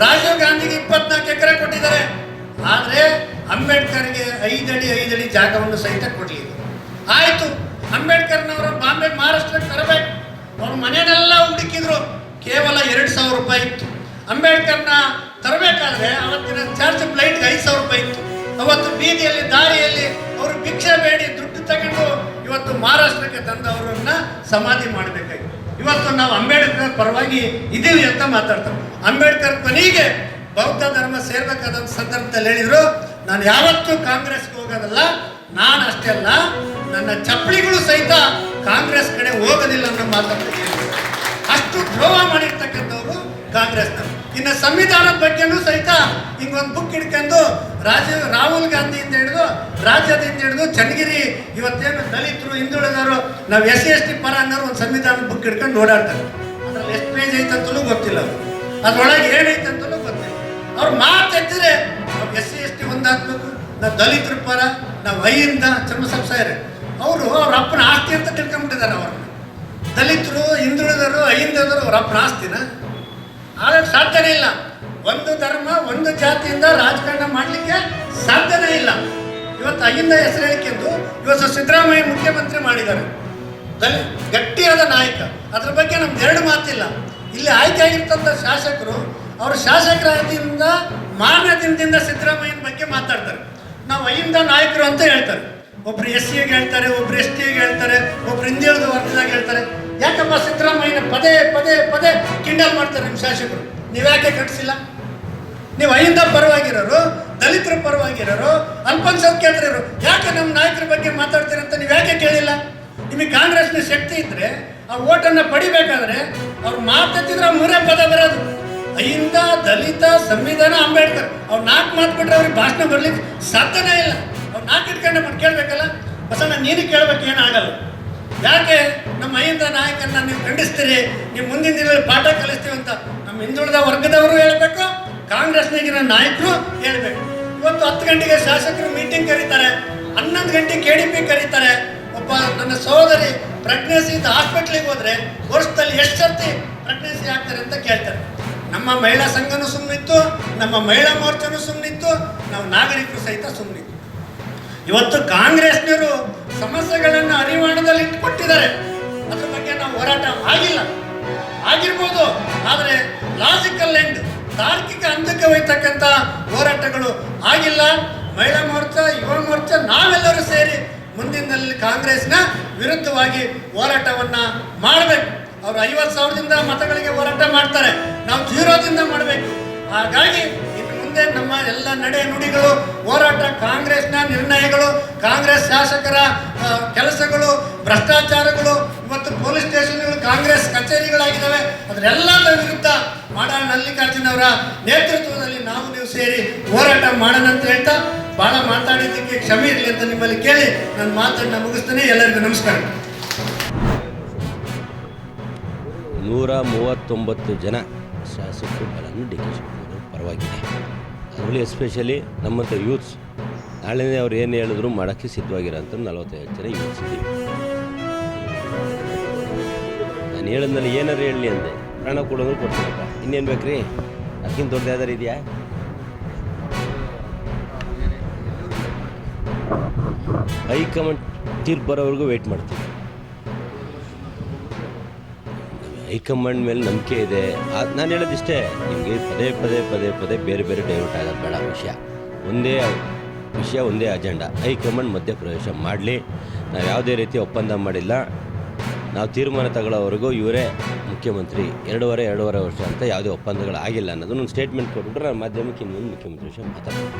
ರಾಜೀವ್ ಗಾಂಧಿಗೆ 24 ಎಕರೆ ಕೊಟ್ಟಿದ್ದಾರೆ. ಆದರೆ ಅಂಬೇಡ್ಕರ್ಗೆ 5 ಅಡಿ ಜಾಗವನ್ನು ಸಹಿತ ಕೊಡಲಿಲ್ಲ. ಆಯಿತು, ಅಂಬೇಡ್ಕರ್ನವರ ಬಾಂಬೆ ಮಹಾರಾಷ್ಟ್ರಕ್ಕೆ ತರಬೇಕು. ಅವ್ರ ಮನೆಯನ್ನೆಲ್ಲ ಹುಡುಕಿದ್ರು, ಕೇವಲ 2,000 ರೂಪಾಯಿ ಇತ್ತು. ಅಂಬೇಡ್ಕರ್ನ ತರಬೇಕಾದ್ರೆ ಅವತ್ತಿನ ಚಾರ್ಜ್ ಫ್ಲೈಟ್ಗೆ 5,000 ರೂಪಾಯಿ ಇತ್ತು. ಅವತ್ತು ಬೀದಿಯಲ್ಲಿ ದಾರಿಯಲ್ಲಿ ಅವರು ಭಿಕ್ಷೆ ಬೇಡಿ ದುಡ್ಡು ತಗೊಂಡು ಇವತ್ತು ಮಹಾರಾಷ್ಟ್ರಕ್ಕೆ ತಂದವರನ್ನ ಸಮಾಧಿ ಮಾಡಬೇಕಾಗಿತ್ತು. ಇವತ್ತು ನಾವು ಅಂಬೇಡ್ಕರ್ ಪರವಾಗಿ ಇದ್ದೀವಿ ಅಂತ ಮಾತಾಡ್ತಾರೆ. ಅಂಬೇಡ್ಕರ್ ಕೊನೆಗೆ ಬೌದ್ಧ ಧರ್ಮ ಸೇರ್ಬೇಕಾದ ಸಂದರ್ಭದಲ್ಲಿ ಹೇಳಿದ್ರು, ನಾನು ಯಾವತ್ತೂ ಕಾಂಗ್ರೆಸ್ಗೆ ಹೋಗೋದಲ್ಲ, ನಾನು ಅಷ್ಟೇ ಅಲ್ಲ, ನನ್ನ ಚಪ್ಪಲಿಗಳು ಸಹಿತ ಕಾಂಗ್ರೆಸ್ ಕಡೆ ಹೋಗೋದಿಲ್ಲ ಅನ್ನೋ ಮಾತಾಡ್ತಾರೆ. ಅಷ್ಟು ದ್ರೋಹ ಮಾಡಿರ್ತಕ್ಕಂಥವ್ರು ಕಾಂಗ್ರೆಸ್ನವರು. ಇನ್ನು ಸಂವಿಧಾನದ ಬಗ್ಗೆನೂ ಸಹಿತ ಹಿಂಗೊಂದು ಬುಕ್ ಹಿಡ್ಕೊಂಡು ರಾಹುಲ್ ಗಾಂಧಿಯಿಂದ ಹಿಡಿದು ರಾಜ್ಯದಿಂದ ಹಿಡಿದು ಚನ್ನಗಿರಿ ಇವತ್ತೇನು ದಲಿತರು ಹಿಂದುಳಿದವರು ನಾವು SC/ST ಪರ ಅನ್ನೋರು ಒಂದು ಸಂವಿಧಾನದ ಬುಕ್ ಹಿಡ್ಕೊಂಡು ಓಡಾಡ್ತಾರೆ. ಅದ್ರಲ್ಲಿ ಎಷ್ಟು ಪೇಜ್ ಐತಂತಲೂ ಗೊತ್ತಿಲ್ಲ, ಅವರು ಅದ್ರೊಳಗೆ ಏನೈತಂತಲೂ ಗೊತ್ತಿಲ್ಲ. ಅವ್ರು ಮಾತೆತ್ತಿದ್ರೆ ನಾವು SC/ST ಒಂದಾಗಬೇಕು, ನಾವು ದಲಿತರ ಪರ, ನಾವು ಐಯಿಂದ ಚರ್ಮಸಂಸಾಯರು ಅವರು ಅವ್ರ ಅಪ್ಪನ ಆಸ್ತಿ ಅಂತ ತಿಳ್ಕೊಂಡ್ಬಿಟ್ಟಿದ್ದಾರೆ. ಅವ್ರನ್ನ ದಲಿತರು ಹಿಂದುಳಿದವರು ಐಂದವರು ಅವ್ರ ಅಪ್ಪನ ಆಸ್ತಿನ ಆಗಕ್ಕೆ ಸಾಧ್ಯನೇ ಇಲ್ಲ. ಒಂದು ಧರ್ಮ ಒಂದು ಜಾತಿಯಿಂದ ರಾಜಕಾರಣ ಮಾಡಲಿಕ್ಕೆ ಸಾಧ್ಯನೇ ಇಲ್ಲ. ಇವತ್ತು ಐಂದ ಹೆಸರು ಹೇಳಿಕೆಂದು ಇವತ್ತು ಸಿದ್ದರಾಮಯ್ಯ ಮುಖ್ಯಮಂತ್ರಿ ಮಾಡಿದ್ದಾರೆ, ಗಟ್ಟಿಯಾದ ನಾಯಕ. ಅದ್ರ ಬಗ್ಗೆ ನಮ್ದು 2 ಮಾತಿಲ್ಲ. ಇಲ್ಲಿ ಆಯ್ಕೆ ಆಗಿರ್ತಂಥ ಶಾಸಕರು ಅವರು ಶಾಸಕರಾದಿಂದ ಮಾನ್ಯ ದಿನದಿಂದ ಸಿದ್ದರಾಮಯ್ಯನ ಬಗ್ಗೆ ಮಾತಾಡ್ತಾರೆ. ನಾವು ಐಂದ ನಾಯಕರು ಅಂತ ಹೇಳ್ತಾರೆ. ಒಬ್ರು SC ಗೆ ಹೇಳ್ತಾರೆ, ಒಬ್ರು ST ಗೆ ಹೇಳ್ತಾರೆ, ಒಬ್ರು ಹಿಂದುಳಿದ ವರ್ಗದಾಗ ಹೇಳ್ತಾರೆ. ಯಾಕಪ್ಪ ಸಿದ್ದರಾಮಯ್ಯನ ಪದೇ ಕಿಂಡಲ್ ಮಾಡ್ತಾರೆ ನಿಮ್ಮ ಶಾಸಕರು? ನೀವ್ಯಾಕೆ ಕಟ್ಟಿಸಿಲ್ಲ? ನೀವು ಐಂದ ಪರವಾಗಿರೋರು, ದಲಿತರ ಪರವಾಗಿರೋರು, ಅಲ್ಪಸಂಖ್ಯಾತರು ಯಾಕೆ ನಮ್ಮ ನಾಯಕರ ಬಗ್ಗೆ ಮಾತಾಡ್ತೀರಂತ ನೀವು ಯಾಕೆ ಕೇಳಿಲ್ಲ? ನಿಮಗೆ ಕಾಂಗ್ರೆಸ್ನ ಶಕ್ತಿ ಇದ್ದರೆ ಆ ಓಟನ್ನು ಪಡಿಬೇಕಾದ್ರೆ ಅವ್ರು ಮಾತಾಡ್ತಿದ್ರೆ 3 ಪದ ಬರೋದು. ಐಂದ, ದಲಿತ, ಸಂವಿಧಾನ, ಅಂಬೇಡ್ಕರ್ ಅವ್ರು 4 ಮಾತು ಬಿಟ್ಟರೆ ಅವ್ರಿಗೆ ಭಾಷಣ ಬರ್ಲಿಕ್ಕೆ ಸಾಧ್ಯನೇ ಇಲ್ಲ. ಅವ್ರು 4 ಇಟ್ಕೊಂಡೆ ಮಾಡಿ ಕೇಳಬೇಕಲ್ಲ. ಬಸಣ್ಣ ನೀನು ಕೇಳಬೇಕು, ಏನಾಗಲ್ಲ. ಯಾಕೆ ನಮ್ಮ ಐಂದ ನಾಯಕರನ್ನ ನೀವು ಖಂಡಿಸ್ತೀರಿ? ನೀವು ಮುಂದಿನ ದಿನದಲ್ಲಿ ಪಾಠ ಕಲಿಸ್ತೀವಿ ಅಂತ ನಮ್ಮ ಹಿಂದುಳಿದ ವರ್ಗದವರು ಹೇಳಬೇಕು, ಕಾಂಗ್ರೆಸ್ನಾಗಿನ ನಾಯಕರು ಹೇಳಬೇಕು. ಇವತ್ತು 10 ಗಂಟೆಗೆ ಶಾಸಕರು ಮೀಟಿಂಗ್ ಕರೀತಾರೆ, 11 ಗಂಟೆಗೆ KDP ಕರೀತಾರೆ. ಒಬ್ಬ ನನ್ನ ಸಹೋದರಿ ಪ್ರೆಗ್ನೆನ್ಸಿ ಹಾಸ್ಪಿಟ್ಲಿಗೆ ಹೋದರೆ ವರ್ಷದಲ್ಲಿ ಎಷ್ಟು ಸರ್ತಿ ಪ್ರೆಗ್ನೆನ್ಸಿ ಆಗ್ತಾರೆ ಅಂತ ಕೇಳ್ತಾರೆ. ನಮ್ಮ ಮಹಿಳಾ ಸಂಘನೂ ಸುಮ್ಮನಿತ್ತು, ನಮ್ಮ ಮಹಿಳಾ ಮೋರ್ಚಾನೂ ಸುಮ್ಮನಿತ್ತು, ನಾವು ನಾಗರಿಕರು ಸಹಿತ ಸುಮ್ಮನಿತ್ತು. ಇವತ್ತು ಕಾಂಗ್ರೆಸ್ನವರು ಸಮಸ್ಯೆಗಳನ್ನು ಅರಿವಾಣದಲ್ಲಿ ಇಟ್ಟುಕೊಟ್ಟಿದ್ದಾರೆ. ಅದ್ರ ಬಗ್ಗೆ ನಾವು ಹೋರಾಟ ಆಗಿರ್ಬೋದು, ಆದರೆ ಲಾಜಿಕಲ್ ಎಂಡ್, ತಾರ್ಕಿಕ ಹಂತಕ್ಕೆ ಹೋಯ್ತಕ್ಕಂಥ ಹೋರಾಟಗಳು ಆಗಿಲ್ಲ. ಮಹಿಳಾ ಮೋರ್ಚಾ, ಯುವ ಮೋರ್ಚಾ ನಾವೆಲ್ಲರೂ ಸೇರಿ ಮುಂದಿನಲ್ಲಿ ಕಾಂಗ್ರೆಸ್ನ ವಿರುದ್ಧವಾಗಿ ಹೋರಾಟವನ್ನು ಮಾಡಬೇಕು. ಅವರು 50,000ದಿಂದ ಮತಗಳಿಗೆ ಹೋರಾಟ ಮಾಡ್ತಾರೆ, ನಾವು 0ದಿಂದ ಮಾಡಬೇಕು. ಹಾಗಾಗಿ ಇನ್ನು ಮುಂದೆ ನಮ್ಮ ಎಲ್ಲ ನಡೆ ನುಡಿಗಳು, ಹೋರಾಟ, ಕಾಂಗ್ರೆಸ್ನ ನಿರ್ಣಯಗಳು, ಕಾಂಗ್ರೆಸ್ ಶಾಸಕರ ಕೆಲಸಗಳು, ಭ್ರಷ್ಟಾಚಾರಗಳು, ಇವತ್ತು ಪೊಲೀಸ್ ಸ್ಟೇಷನ್ಗಳು ಕಾಂಗ್ರೆಸ್ ಕಚೇರಿಗಳಾಗಿದ್ದಾವೆ, ಅದರೆಲ್ಲದ ವಿರುದ್ಧ ಮಾಡಾಳ್ ಮಲ್ಲಿಕಾರ್ಜುನ ಅವರ ನೇತೃತ್ವದಲ್ಲಿ ನೀವು ಸೇರಿ ಹೋರಾಟ ಮಾಡೋಣ ಅಂತ ಹೇಳ್ತಾ ಭಾಳ ಮಾತಾಡಿದ್ದಕ್ಕೆ ಕ್ಷಮೆ ಇರಲಿ ಅಂತ ನಿಮ್ಮಲ್ಲಿ ಕೇಳಿ ನನ್ನ ಮಾತನ್ನು ಮುಗಿಸ್ತೇನೆ. ಎಲ್ಲರಿಗೂ ನಮಸ್ಕಾರ. 139 ಜನ ಶಾಸಕರು ಬಲನ್ನು DK ಶಿವಕುಮಾರ್ ಪರವಾಗಿದೆ. ಅದರಲ್ಲಿ ಎಸ್ಪೆಷಲಿ ನಮ್ಮಂಥ ಯೂತ್ಸ್ ನಾಳೆನೇ ಅವ್ರು ಏನು ಹೇಳಿದ್ರು ಮಾಡೋಕ್ಕೆ ಸಿದ್ಧವಾಗಿರೋಂಥ 45 ಜನ ಯೂತ್ಸ್ ಇದ್ದೀವಿ. ನಾನು ಹೇಳಿದ್ಮೇಲೆ ಏನಾರು ಹೇಳಲಿ ಅಂದೆ, ಪ್ರಾಣ ಕೊಡೋದು ಕೊಡ್ತೀನಪ್ಪ, ಇನ್ನೇನು ಬೇಕ್ರಿ? ಅದಕ್ಕಿಂತ ದೊಡ್ಡ ಯಾವ್ದಾರು ಇದೆಯಾ? ಹೈಕಮಾಂಡ್ ತೀರ್ಪು ಬರೋವರೆಗೂ ವೆಯ್ಟ್ ಮಾಡ್ತೀವಿ. ಹೈಕಮಾಂಡ್ ಮೇಲೆ ನಂಬಿಕೆ ಇದೆ. ನಾನು ಹೇಳೋದಿಷ್ಟೇ, ನಿಮಗೆ ಪದೇ ಬೇರೆ ಡೈವರ್ಟ್ ಆಗೋದು ಬೇಡ. ಒಂದೇ ಅಜೆಂಡಾ. ಹೈಕಮಾಂಡ್ ಮಧ್ಯಪ್ರವೇಶ ಮಾಡಲಿ. ನಾವು ಯಾವುದೇ ರೀತಿ ಒಪ್ಪಂದ ಮಾಡಿಲ್ಲ. ನಾವು ತೀರ್ಮಾನ ತಗೊಳ್ಳೋವರೆಗೂ ಇವರೇ ಮುಖ್ಯಮಂತ್ರಿ 2.5 ವರ್ಷ ಅಂತ ಯಾವುದೇ ಒಪ್ಪಂದಗಳು ಆಗಿಲ್ಲ ಅನ್ನೋದನ್ನು ಒಂದು ಸ್ಟೇಟ್ಮೆಂಟ್ ಕೊಟ್ಬಿಟ್ರೆ ನಾನು ಮಾಧ್ಯಮಕ್ಕೆ ಇನ್ನೊಂದು ಮುಖ್ಯಮಂತ್ರಿ ವಿಷಯ ಮಾತಾಡ್ತೀನಿ.